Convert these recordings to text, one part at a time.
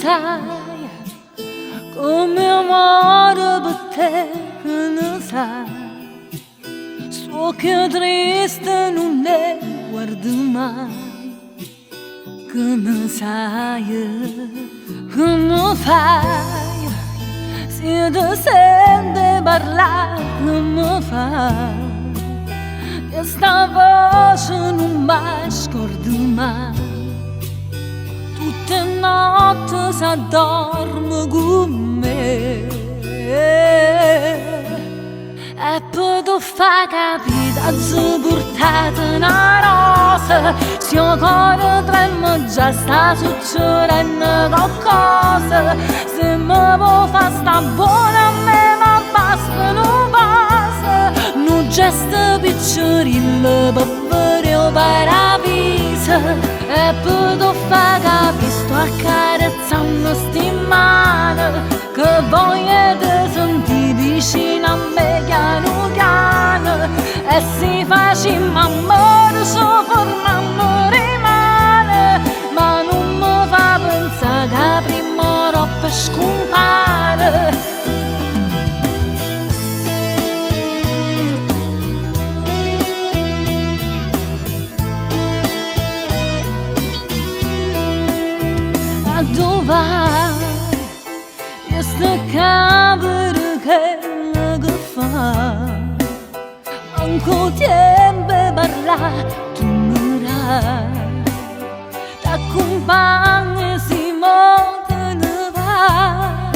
sai come amore per te, che ne sai. So che triste non ne guardo mai, che ne sai, che mi fai. Se ti senti parlare, che mi fai. Questa voce non mi scordo mai. Tutte notti s'addorme con me e poi tu fai capire se portate una rosa. Se il cuore trema già sta succedendo qualcosa. Se mi vuoi far sta buona a me ma basta non passa. Un gesto piccirillo per vedere il paradiso. E poi tu fai capire sto accarezzando sti mani, che voglio ti sentire vicino a me piano piano. E se facciamo amore sopra rimane, ma non mi fa pensare che prima o dopo scompare. Dove vai? Io sto capire che fa. Anche tempo parlare, tu mi dai. T'accompagni se te ne vai.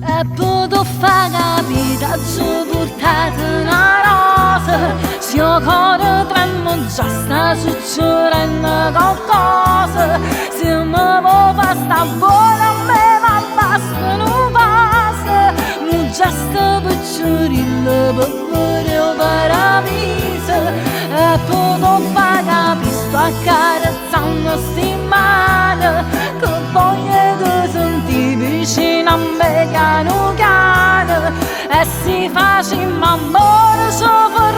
E poi tu fai capire se portate una rosa. Se il cuore trema già sta succedendo qualcosa. Se mi vuoi far sta buona a me ma basta non passa. Un gesto piccirillo per vedere il paradiso. E poi tu fai capire sto accarezzando sti mani, che voglio ti sentire vicino a me piano piano. E se facciamo amore sopra